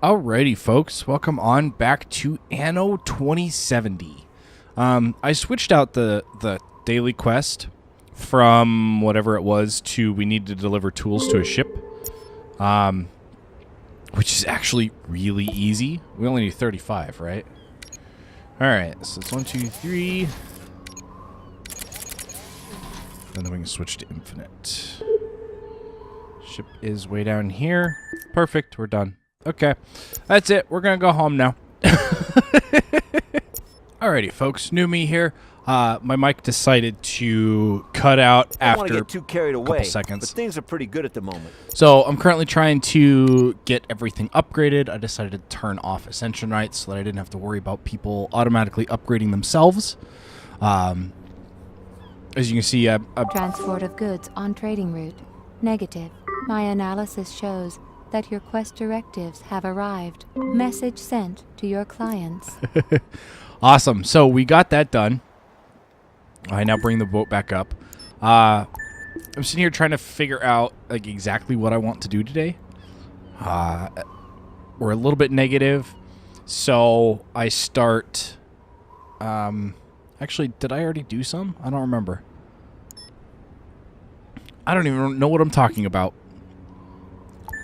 Alrighty, folks. Welcome on back to Anno 2070. I switched out the daily quest from whatever it was to we need to deliver tools to a ship, which is actually really easy. We only need 35, right? Alright, so it's 1, 2, 3. And then we can switch to infinite. Ship is way down here. Perfect, we're done. Okay, that's it. We're going to go home now. Alrighty, folks. New me here. My mic decided to cut out I don't after want to get too carried a away, couple seconds. but things are pretty good at the moment. So I'm currently trying to get everything upgraded. I decided to turn off Ascension Rights so that I didn't have to worry about people automatically upgrading themselves. As you can see, Transport of goods on trading route. Negative. My analysis shows that your quest directives have arrived. Message sent to your clients. awesome. So we got that done. I now bring the boat back up. I'm sitting here trying to figure out like exactly what I want to do today. We're a little bit negative, so I start. Actually, did I already do some? I don't remember. I don't even know what I'm talking about.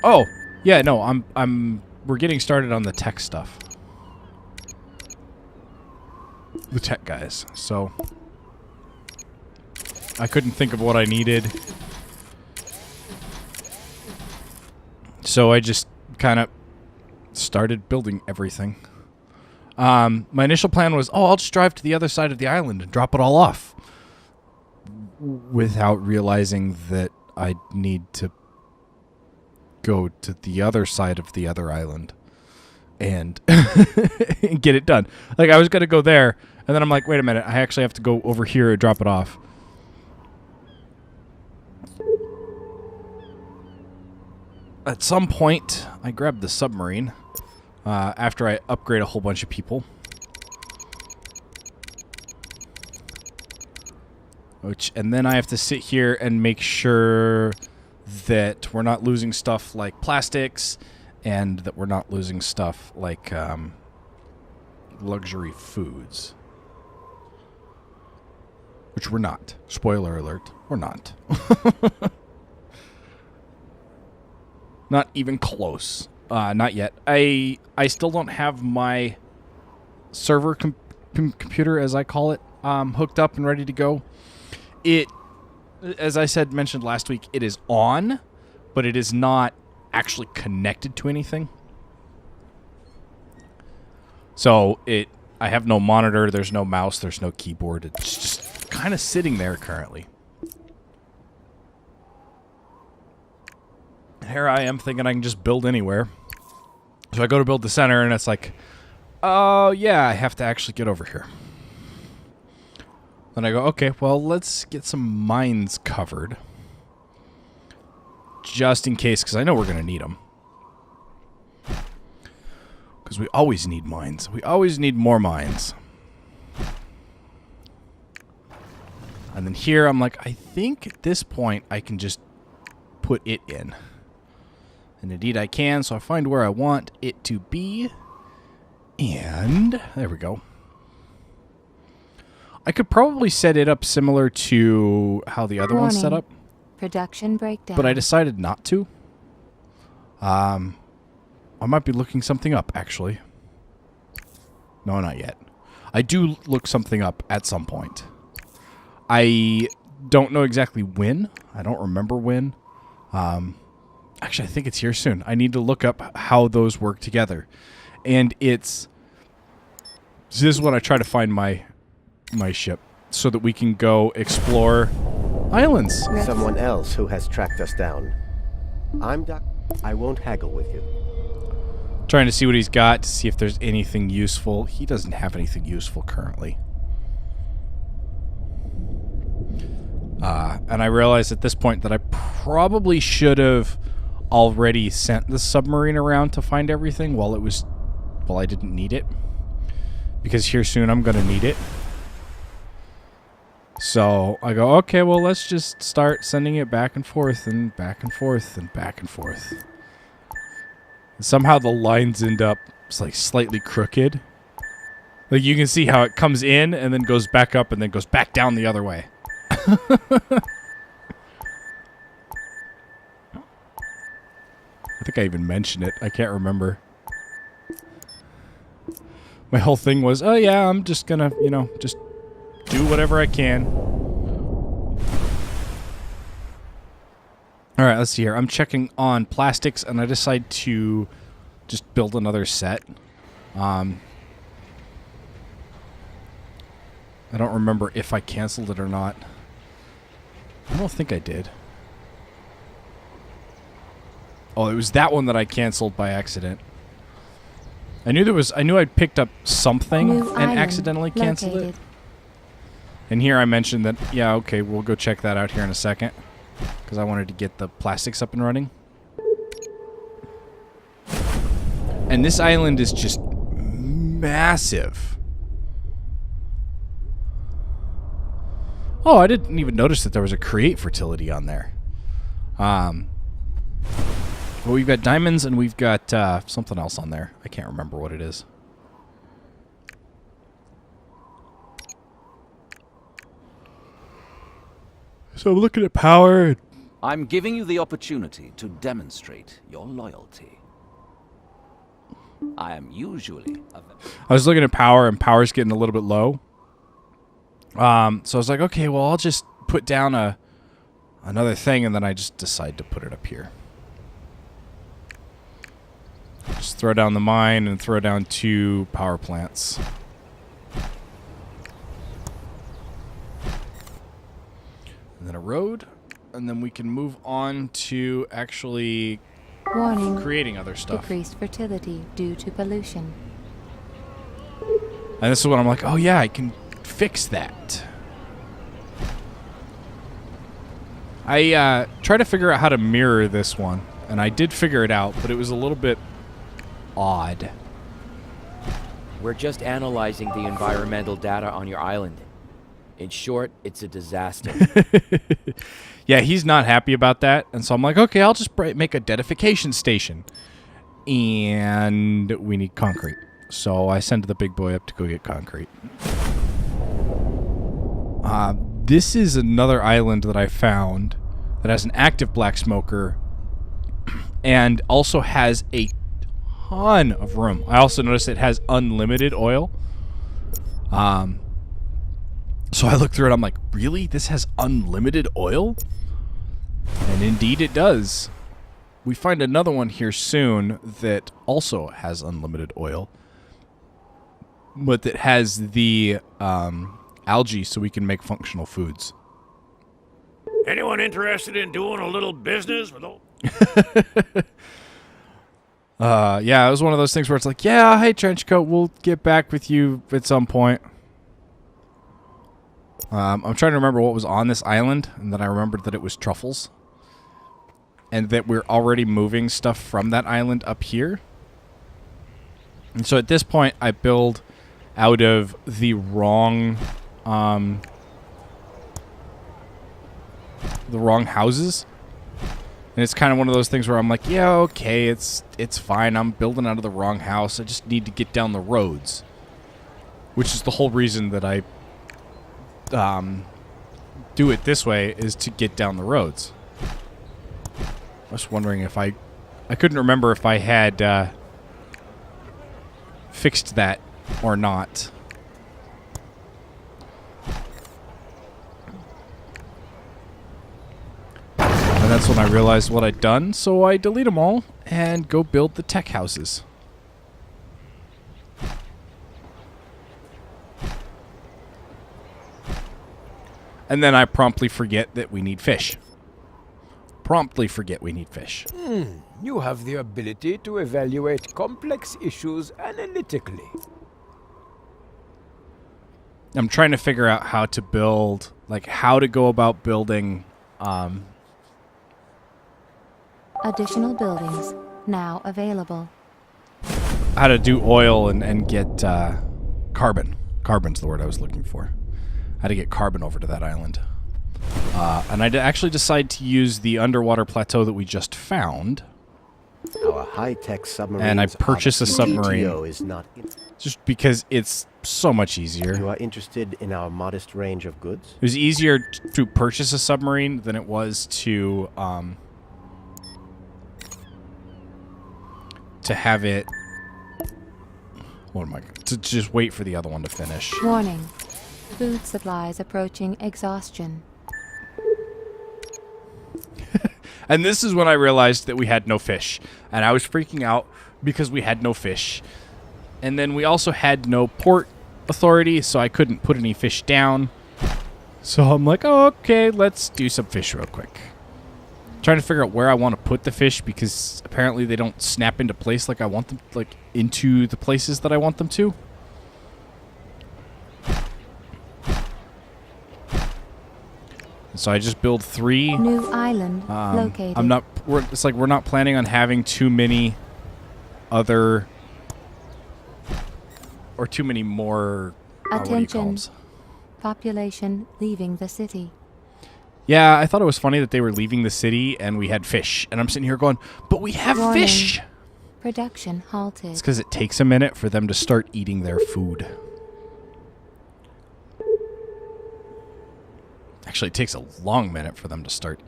Oh, yeah, no, we're getting started on the tech stuff. The tech guys. So I couldn't think of what I needed. So I just kind of started building everything. My initial plan was, I'll just drive to the other side of the island and drop it all off. Without realizing that I need to go to the other side of the other island and get it done. Like, I was going to go there, and then I'm like, wait a minute, I actually have to go over here and drop it off. At some point, I grabbed the submarine after I upgrade a whole bunch of people. And then I have to sit here and make sure that we're not losing stuff like plastics and that we're not losing stuff like luxury foods. Which we're not. Spoiler alert, we're not. Not even close. Not yet. I still don't have my server computer, as I call it, hooked up and ready to go. It, as I mentioned last week, it is on, but it is not actually connected to anything. So I have no monitor, there's no mouse, there's no keyboard. It's just kind of sitting there currently. Here I am thinking I can just build anywhere. So I go to build the center and it's like, oh yeah, I have to actually get over here. Then I go, okay, well, let's get some mines covered. Just in case, because I know we're going to need them. Because we always need mines. We always need more mines. And then here, I'm like, I think at this point, I can just put it in. And indeed I can, so I find where I want it to be. And there we go. I could probably set it up similar to how the other one's set up. Production breakdown. But I decided not to. I might be looking something up, actually. No, not yet. I do look something up at some point. I don't know exactly when. I don't remember when. Actually, I think it's here soon. I need to look up how those work together. And this is when I try to find my ship so that we can go explore islands. Someone else who has tracked us down. I'm Doc. I won't haggle with you. Trying to see what he's got to see if there's anything useful. He doesn't have anything useful currently. And I realize at this point that I probably should have already sent the submarine around to find everything while I didn't need it. Because here soon I'm going to need it. So I go, okay, well, let's just start sending it back and forth and back and forth and back and forth. Somehow the lines end up like slightly crooked. Like you can see how it comes in and then goes back up and then goes back down the other way. I think I even mentioned it. I can't remember. My whole thing was, oh yeah, I'm just gonna, you know, just do whatever I can. Alright, let's see here. I'm checking on plastics and I decide to just build another set. I don't remember if I canceled it or not. I don't think I did. Oh, it was that one that I canceled by accident. I knew I'd picked up something and accidentally canceled it. And here I mentioned that, yeah, okay, we'll go check that out here in a second. Because I wanted to get the plastics up and running. And this island is just massive. Oh, I didn't even notice that there was a create fertility on there. Well, we've got diamonds and we've got something else on there. I can't remember what it is. So I'm looking at power. I'm giving you the opportunity to demonstrate your loyalty. I am usually... I was looking at power, and power's getting a little bit low. So I was like, okay, well, I'll just put down another thing, and then I just decide to put it up here. Just throw down the mine and throw down 2 power plants. And then a road, and then we can move on to actually creating other stuff. Decreased fertility due to pollution. And this is when I'm like, oh yeah, I can fix that. I tried to figure out how to mirror this one, and I did figure it out, but it was a little bit odd. We're just analyzing the environmental data on your island. In short, it's a disaster. Yeah, he's not happy about that, and so I'm like, okay, I'll just make a deadification station. And we need concrete. So I send the big boy up to go get concrete. This is another island that I found that has an active black smoker and also has a ton of room. I also noticed it has unlimited oil. So I looked through it, I'm like, really? This has unlimited oil? And indeed it does. We find another one here soon that also has unlimited oil. But that has the algae so we can make functional foods. Anyone interested in doing a little business with old... Yeah, it was one of those things where it's like, yeah, hey, Trenchcoat, we'll get back with you at some point. I'm trying to remember what was on this island, and then I remembered that it was truffles. And that we're already moving stuff from that island up here. And so at this point, I build out of the wrong houses. And it's kind of one of those things where I'm like, yeah, okay, it's fine. I'm building out of the wrong house. I just need to get down the roads. Which is the whole reason that I do it this way, is to get down the roads. I was wondering if I couldn't remember if I had fixed that or not. And that's when I realized what I'd done, so I delete them all and go build the tech houses. And then I promptly forget that we need fish. Promptly forget we need fish. You have the ability to evaluate complex issues analytically. I'm trying to figure out how to build, like how to go about building Additional buildings now available. how to do oil and get carbon. Carbon's the word I was looking for. How to get carbon over to that island. And I actually decided to use the underwater plateau that we just found Our high-tech submarine. And I purchased a submarine. Is not Just because it's so much easier. You are interested in our modest range of goods? It was easier to purchase a submarine than it was to have it. What am I? To just wait for the other one to finish. Warning. Food supplies approaching exhaustion. And this is when I realized that we had no fish. And I was freaking out because we had no fish. And then we also had no port authority, so I couldn't put any fish down. So I'm like, oh, okay, let's do some fish real quick. Trying to figure out where I want to put the fish because apparently they don't snap into place like I want them, like into the places that I want them to. So I just build 3. New island located. It's like we're not planning on having too many other or too many more. Attention. Population leaving the city. Yeah, I thought it was funny that they were leaving the city and we had fish, and I'm sitting here going, "But we have Warning. fish." Production halted. It's because it takes a minute for them to start eating their food. Actually, it takes a long minute for them to start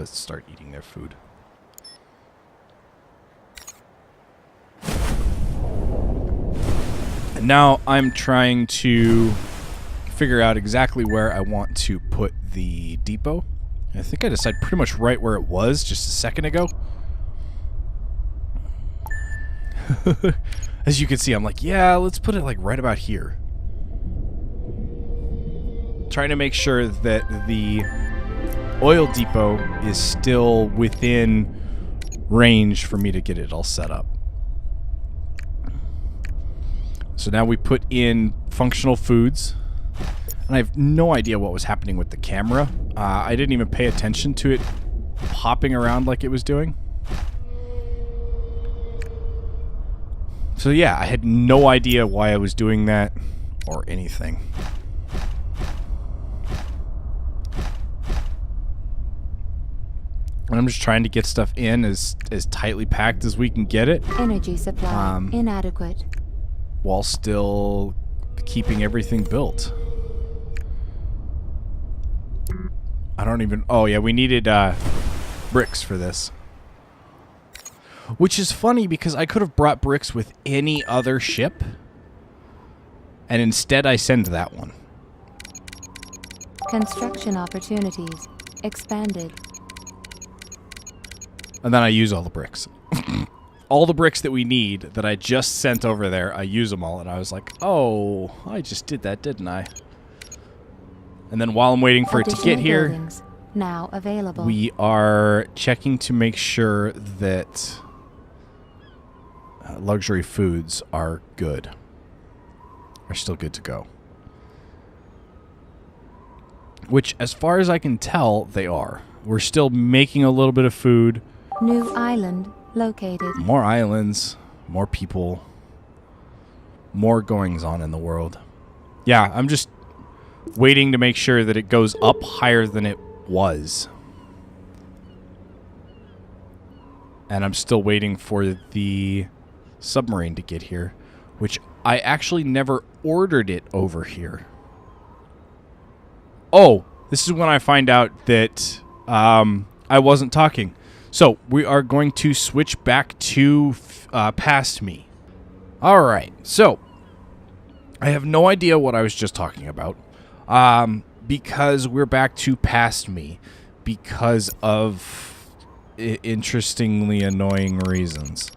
start eating their food. And now I'm trying to figure out exactly where I want to put the depot. I think I decided pretty much right where it was just a second ago. As you can see, I'm like, yeah, let's put it like right about here. Trying to make sure that the oil depot is still within range for me to get it all set up. So now we put in functional foods. And I have no idea what was happening with the camera. I didn't even pay attention to it hopping around like it was doing. So yeah, I had no idea why I was doing that or anything. And I'm just trying to get stuff in as tightly packed as we can get it. Energy supply inadequate. While still keeping everything built. I don't even... Oh, yeah, we needed bricks for this. Which is funny because I could have brought bricks with any other ship. And instead I send that one. Construction opportunities expanded. And then I use all the bricks. All the bricks that we need that I just sent over there, I use them all. And I was like, oh, I just did that, didn't I? And then while I'm waiting for it to get here, now available. We are checking to make sure that luxury foods are good. Are still good to go. Which, as far as I can tell, they are. We're still making a little bit of food. New island located. More islands, more people, more goings on in the world. Yeah, I'm just waiting to make sure that it goes up higher than it was. And I'm still waiting for the submarine to get here, which I actually never ordered it over here. Oh, this is when I find out that I wasn't talking. So we are going to switch back to past me. All right, so I have no idea what I was just talking about. Because we're back to past me because of interestingly annoying reasons.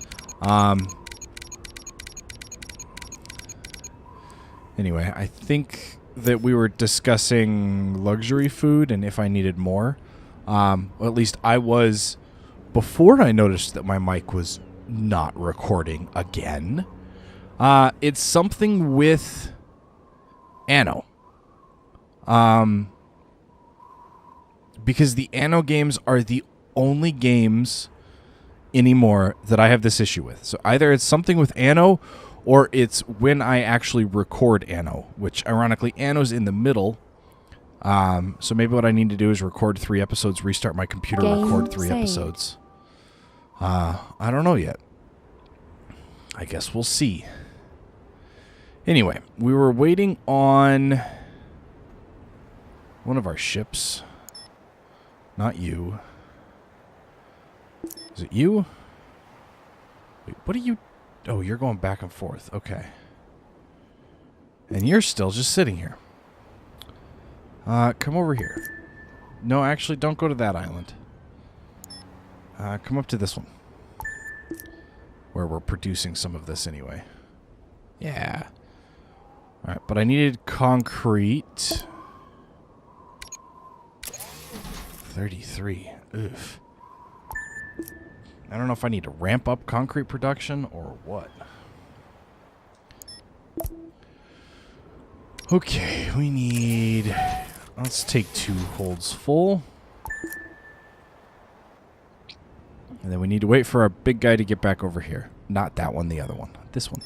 Anyway, I think that we were discussing luxury food and if I needed more. Or at least I was before I noticed that my mic was not recording again. It's something with Anno. Because the Anno games are the only games anymore that I have this issue with. So either it's something with Anno or it's when I actually record Anno, which ironically Anno's in the middle. So maybe what I need to do is record 3 episodes, restart my computer, Game record 3 saved. episodes. I don't know yet. I guess we'll see. Anyway, we were waiting on one of our ships. Not you. Is it you? Wait, what are you... Oh, you're going back and forth. Okay. And you're still just sitting here. Come over here. No, actually, don't go to that island. Come up to this one. Where we're producing some of this anyway. Yeah. Alright, but I needed concrete. 33. Oof. I don't know if I need to ramp up concrete production or what. Okay, we need... Let's take 2 holds full. And then we need to wait for our big guy to get back over here. Not that one, the other one. This one.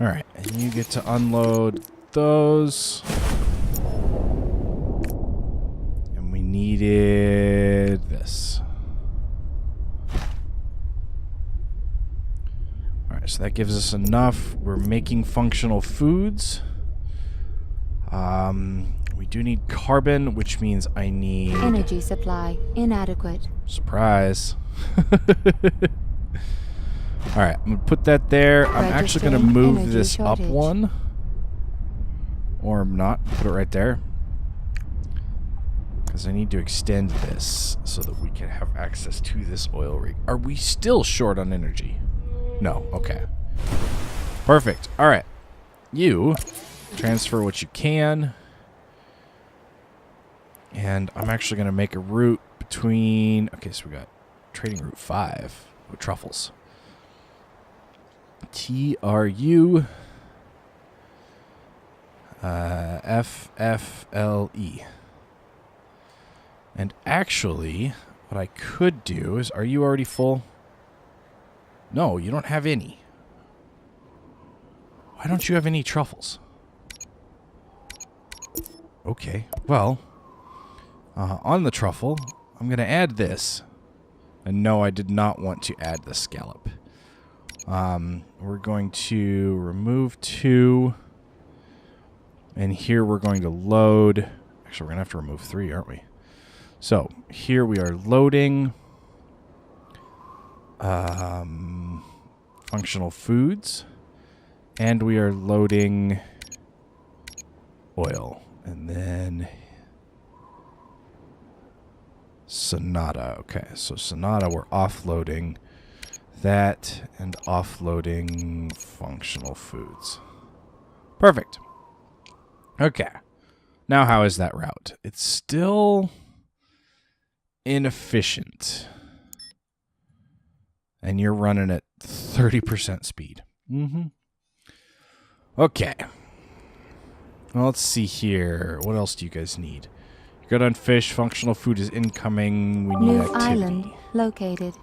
Alright, and you get to unload those. And we needed this. Alright, so that gives us enough. We're making functional foods. We do need carbon, which means I need... Energy supply inadequate. Surprise. Alright, I'm going to put that there. I'm actually going to move this up one. Or not. Put it right there. Because I need to extend this so that we can have access to this oil rig. Are we still short on energy? No. Okay. Perfect. Alright. You transfer what you can. And I'm actually going to make a route between... Okay, so we got trading route 5 with truffles. TRU FFLE. And actually, what I could do is... Are you already full? No, you don't have any. Why don't you have any truffles? Okay, well... on the truffle, I'm going to add this. And no, I did not want to add the scallop. We're going to remove 2. And here we're going to load... Actually, we're going to have to remove 3, aren't we? So, here we are loading... functional foods. And we are loading... oil. And then... Sonata. Okay, so Sonata, we're offloading that and offloading functional foods. Perfect. Okay. Now how is that route? It's still inefficient. And you're running at 30% speed. Okay. Well, let's see here. What else do you guys need? Good on fish. Functional food is incoming. We need New activity. island located.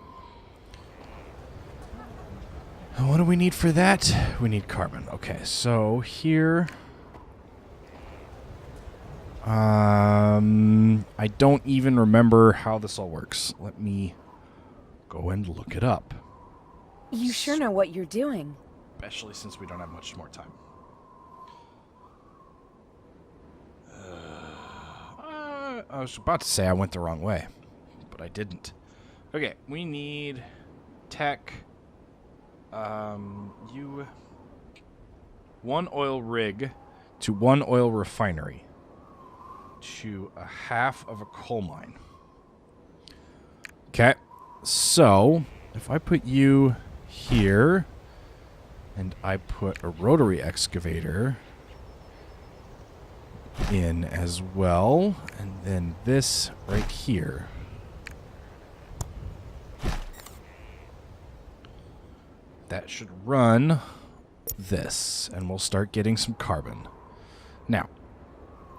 And what do we need for that? We need carbon. Okay, so here... I don't even remember how this all works. Let me go and look it up. You sure know what you're doing. Especially since we don't have much more time. I was about to say I went the wrong way, but I didn't. Okay, we need tech. You 1 oil rig to 1 oil refinery to a half of a coal mine. Okay, so if I put you here and I put a rotary excavator in as well, and then this right here. That should run this, and we'll start getting some carbon. Now,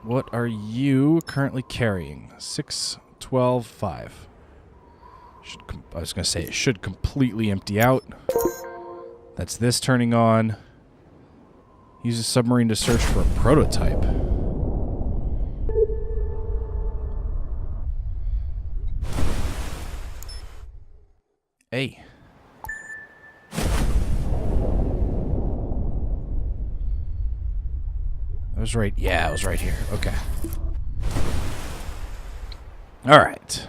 what are you currently carrying? 6, 12, 5. I was going to say it should completely empty out. That's this turning on. Use a submarine to search for a prototype. Hey. I was right. Yeah, I was right here. Okay. All right.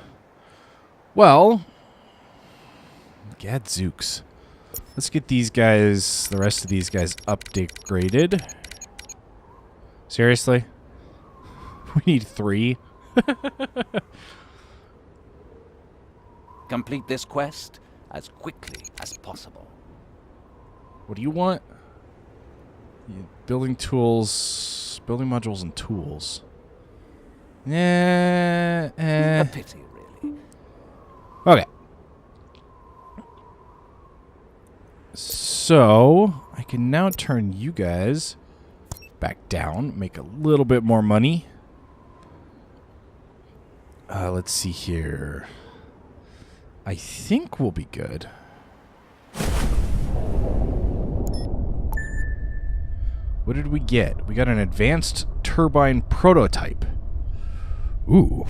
Well, gadzooks. Let's get these guys, the rest of these guys, upgraded. Seriously? We need 3. Complete this quest as quickly as possible. What do you want? Building tools, building modules and tools. A pity, really. Okay. So, I can now turn you guys back down, make a little bit more money. Let's see here. I think we'll be good. What did we get? We got an advanced turbine prototype. Ooh.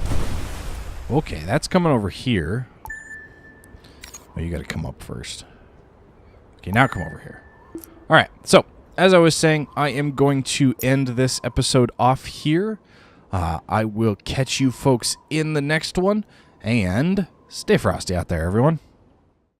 Okay, that's coming over here. Oh, you got to come up first. Okay, now come over here. All right, so as I was saying, I am going to end this episode off here. I will catch you folks in the next one, and stay frosty out there, everyone.